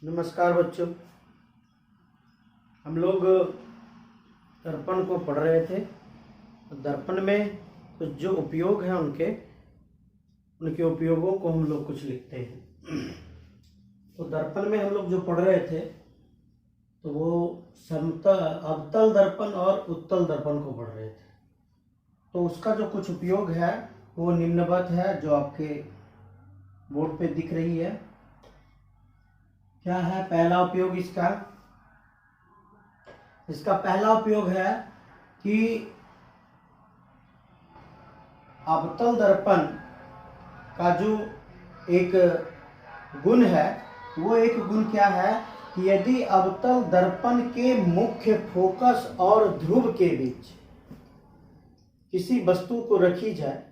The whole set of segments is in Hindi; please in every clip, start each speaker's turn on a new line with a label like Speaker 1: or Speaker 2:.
Speaker 1: नमस्कार बच्चों। हम लोग दर्पण को पढ़ रहे थे। दर्पण में कुछ जो उपयोग हैं उनके उपयोगों को हम लोग कुछ लिखते हैं। तो दर्पण में हम लोग जो पढ़ रहे थे तो वो समतल अवतल दर्पण और उत्तल दर्पण को पढ़ रहे थे। तो उसका जो कुछ उपयोग है वो निम्नवत है, जो आपके बोर्ड पे दिख रही है। क्या है पहला उपयोग इसका पहला उपयोग है कि अवतल दर्पण का जो एक गुण है, वो एक गुण क्या है कि यदि अवतल दर्पण के मुख्य फोकस और ध्रुव के बीच किसी वस्तु को रखी जाए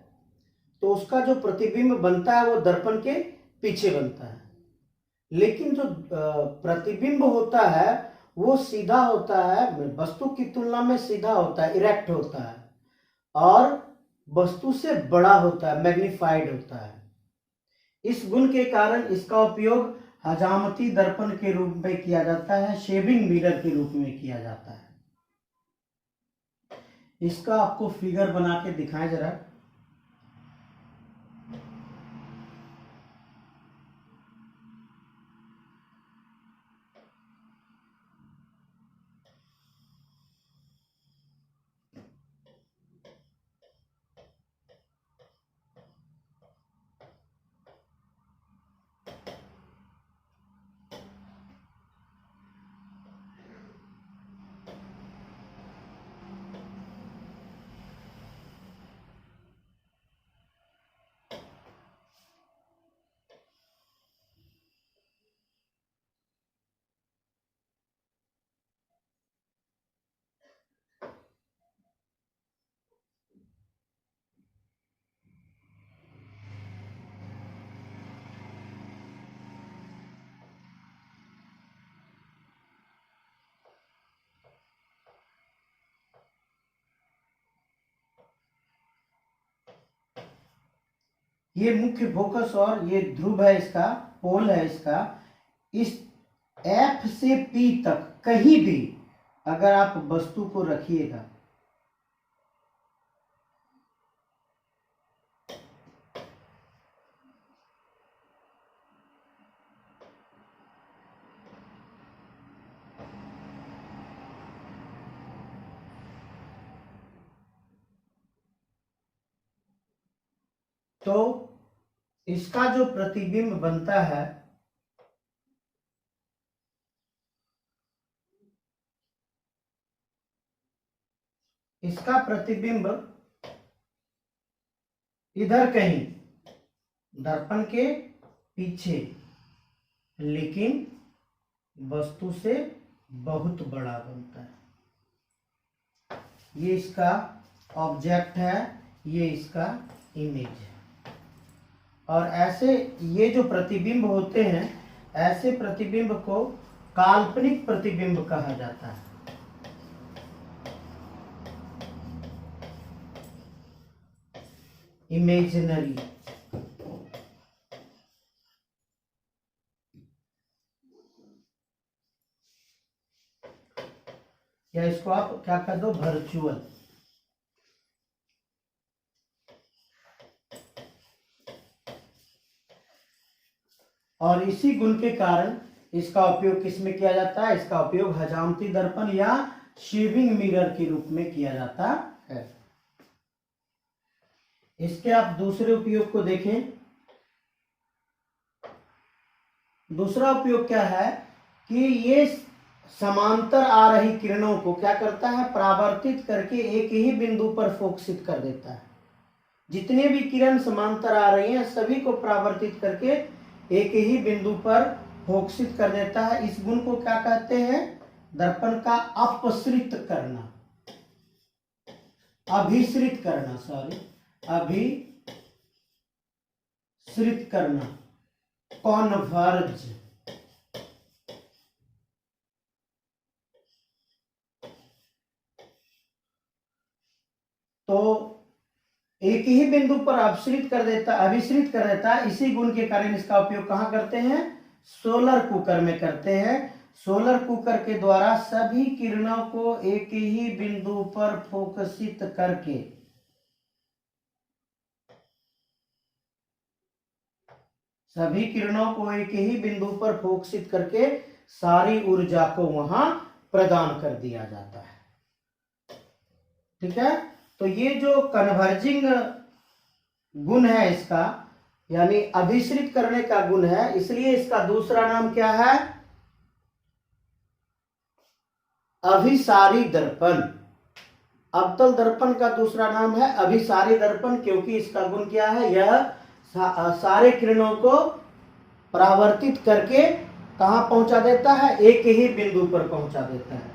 Speaker 1: तो उसका जो प्रतिबिंब बनता है वो दर्पण के पीछे बनता है। लेकिन जो प्रतिबिंब होता है वो सीधा होता है, वस्तु की तुलना में सीधा होता है, इरेक्ट होता है और वस्तु से बड़ा होता है, मैग्नीफाइड होता है। इस गुण के कारण इसका उपयोग हजामती दर्पण के रूप में किया जाता है, शेविंग मिरर के रूप में किया जाता है। इसका आपको फिगर बना के दिखाएं जरा। ये मुख्य फोकस और ये ध्रुव है, इसका पोल है इसका। इस F से P तक कहीं भी अगर आप वस्तु को रखिएगा तो इसका जो प्रतिबिंब बनता है इसका प्रतिबिंब इधर कहीं दर्पण के पीछे, लेकिन वस्तु से बहुत बड़ा बनता है। ये इसका ऑब्जेक्ट है, ये इसका इमेज है। और ऐसे ये जो प्रतिबिंब होते हैं, ऐसे प्रतिबिंब को काल्पनिक प्रतिबिंब कहा जाता है। इमेजिनरी। या इसको आप क्या कर दो, वर्चुअल। और इसी गुण के कारण इसका उपयोग किस में किया जाता है? इसका उपयोग हजामती दर्पण या शेविंग मिरर के रूप में किया जाता है। इसके आप दूसरे उपयोग को देखें। दूसरा उपयोग क्या है कि ये समांतर आ रही किरणों को क्या करता है, परावर्तित करके एक ही बिंदु पर फोकसित कर देता है। जितने भी किरण समांतर आ रही हैं सभी को परावर्तित करके एक ही बिंदु पर फोकसित कर देता है। इस गुण को क्या कहते हैं? दर्पण का अपसृत करना, अभिसृत करना, सॉरी, अभिसृत करना, कॉन्वर्ज। तो एक ही बिंदु पर अभिसृत कर देता है। इसी गुण के कारण इसका उपयोग कहां करते हैं? सोलर कुकर में करते हैं। सोलर कुकर के द्वारा सभी किरणों को एक ही बिंदु पर फोकसित करके सारी ऊर्जा को वहां प्रदान कर दिया जाता है। ठीक है, तो ये जो कन्वर्जिंग गुण है इसका, यानी अभिसरित करने का गुण है, इसलिए इसका दूसरा नाम क्या है? अभिसारी दर्पण। अवतल दर्पण का दूसरा नाम है अभिसारी दर्पण, क्योंकि इसका गुण क्या है? यह सारे किरणों को परावर्तित करके कहां पहुंचा देता है? एक ही बिंदु पर पहुंचा देता है।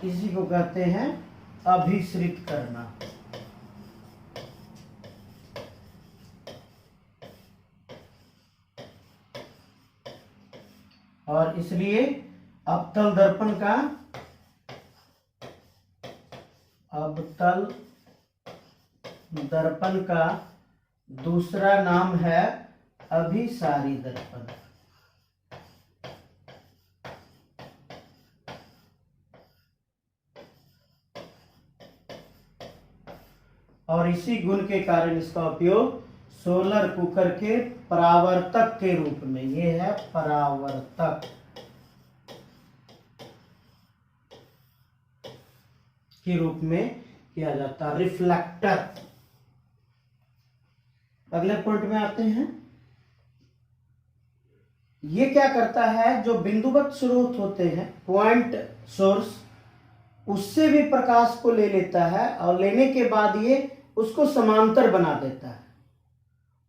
Speaker 1: इसी को कहते हैं अभिसरित करना। और इसलिए अवतल दर्पण का दूसरा नाम है अभिसारी दर्पण। और इसी गुण के कारण इसका उपयोग सोलर कुकर के परावर्तक के रूप में, ये है परावर्तक के रूप में किया जाता है, रिफ्लेक्टर। अगले पॉइंट में आते हैं। ये क्या करता है? जो बिंदुवत स्रोत होते हैं, पॉइंट सोर्स, उससे भी प्रकाश को ले लेता है और लेने के बाद ये उसको समांतर बना देता है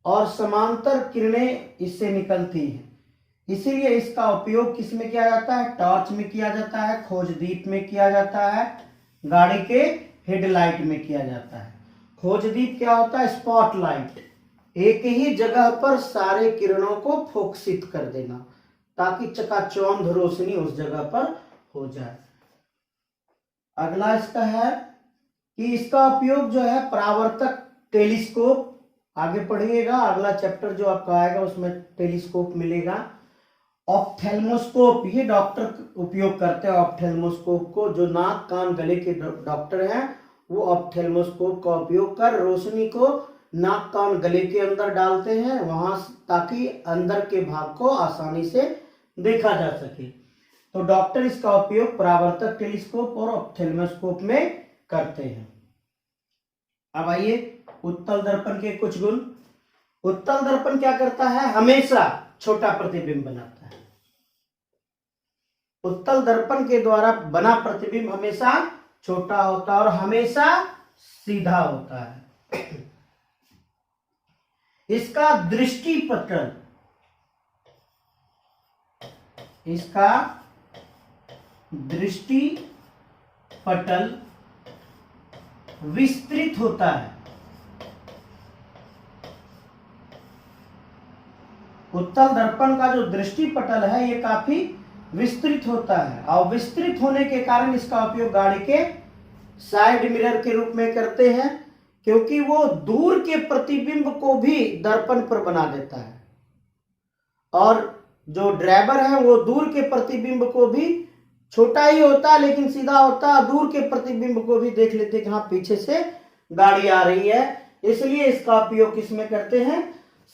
Speaker 1: और समांतर किरणें इससे निकलती हैं। इसीलिए इसका उपयोग किस में किया जाता है? टॉर्च में किया जाता है, खोजदीप में किया जाता है, गाड़ी के हेडलाइट में किया जाता है। खोजदीप क्या होता है? स्पॉटलाइट, एक ही जगह पर सारे किरणों को फोकसित कर देना ताकि चकाचौंध रोशनी उस जगह पर हो जाए। अगला इसका है कि इसका उपयोग जो है परावर्तक, टेलीस्कोप, आगे पढ़िएगा, अगला चैप्टर जो आपका आएगा उसमें टेलीस्कोप मिलेगा। ऑप्थेल्मोस्कोप, ये डॉक्टर उपयोग करते हैं ऑप्थेल्मोस्कोप को, जो नाक कान गले के डॉक्टर हैं वो ऑप्थेल्मोस्कोप का उपयोग कर रोशनी को नाक कान गले के अंदर डालते हैं वहां, ताकि अंदर के भाग को आसानी से देखा जा सके। तो डॉक्टर इसका उपयोग परावर्तक, टेलीस्कोप और ऑप्थेल्मोस्कोप में करते हैं। अब आइए उत्तल दर्पण के कुछ गुण। उत्तल दर्पण क्या करता है? हमेशा छोटा प्रतिबिंब बनाता है। उत्तल दर्पण के द्वारा बना प्रतिबिंब हमेशा छोटा होता है और हमेशा सीधा होता है। इसका दृष्टि पटल इसका दृष्टि पटल विस्तृत होता है। उत्तल दर्पण का जो दृष्टि पटल है ये काफी विस्तृत होता है और विस्तृत होने के कारण इसका उपयोग गाड़ी के साइड मिरर के रूप में करते हैं, क्योंकि वो दूर के प्रतिबिंब को भी दर्पण पर बना देता है और जो ड्राइवर है वो दूर के प्रतिबिंब को भी, छोटा ही होता है लेकिन सीधा होता है, दूर के प्रतिबिंब को भी देख लेते कि हाँ पीछे से गाड़ी आ रही है, इसलिए इसका उपयोग किसमें करते हैं,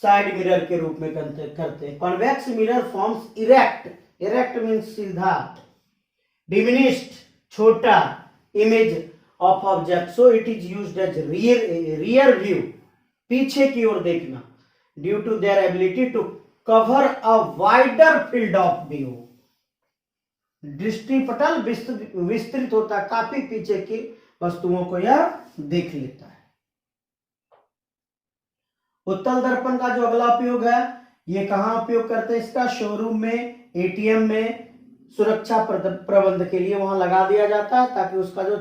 Speaker 1: साइड मिरर के रूप में करते हैं। Convex mirror forms erect means सीधा, डिमिनिश्ड छोटा, image of object, so it is used as rear view, पीछे की ओर देखना, due to their ability to cover a wider field of view. दृष्टि पटल विस्तृत होता है, काफी पीछे की वस्तुओं को यह देख लेता है। उत्तल दर्पण का जो अगला उपयोग है, ये कहां उपयोग करते हैं इसका, शोरूम में, एटीएम में, सुरक्षा प्रबंध के लिए वहां लगा दिया जाता है ताकि उसका जो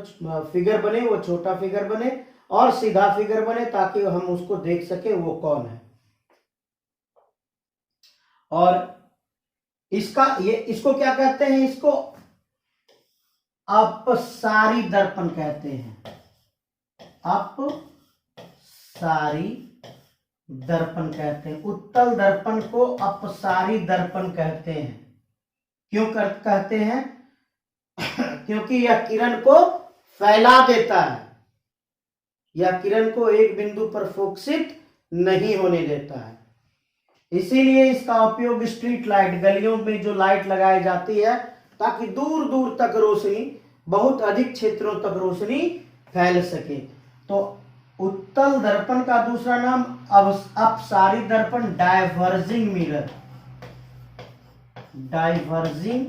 Speaker 1: फिगर बने वो छोटा फिगर बने और सीधा फिगर बने ताकि हम उसको देख सके वो कौन है। और इसको क्या कहते हैं, इसको अपसारी दर्पण कहते हैं, अपसारी दर्पण कहते हैं। उत्तल दर्पण को अपसारी दर्पण कहते हैं। क्यों कहते हैं क्योंकि यह किरण को फैला देता है, यह किरण को एक बिंदु पर फोकसित नहीं होने देता है, इसीलिए इसका उपयोग स्ट्रीट लाइट, गलियों में जो लाइट लगाई जाती है ताकि दूर दूर तक रोशनी, बहुत अधिक क्षेत्रों तक रोशनी फैल सके। तो उत्तल दर्पण का दूसरा नाम अपसारी दर्पण, डाइवर्जिंग मिरर, डाइवर्जिंग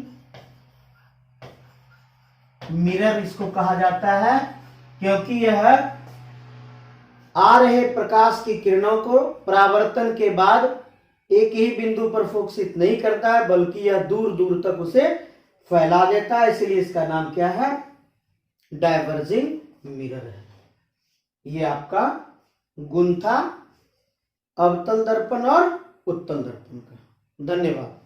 Speaker 1: मिरर इसको कहा जाता है, क्योंकि यह आ रहे प्रकाश की किरणों को परावर्तन के बाद एक ही बिंदु पर फोकसित नहीं करता है बल्कि यह दूर दूर तक उसे फैला देता है, इसलिए इसका नाम क्या है, डाइवर्जिंग मिरर है। ये आपका गुण था अवतल दर्पण और उत्तल दर्पण का। धन्यवाद।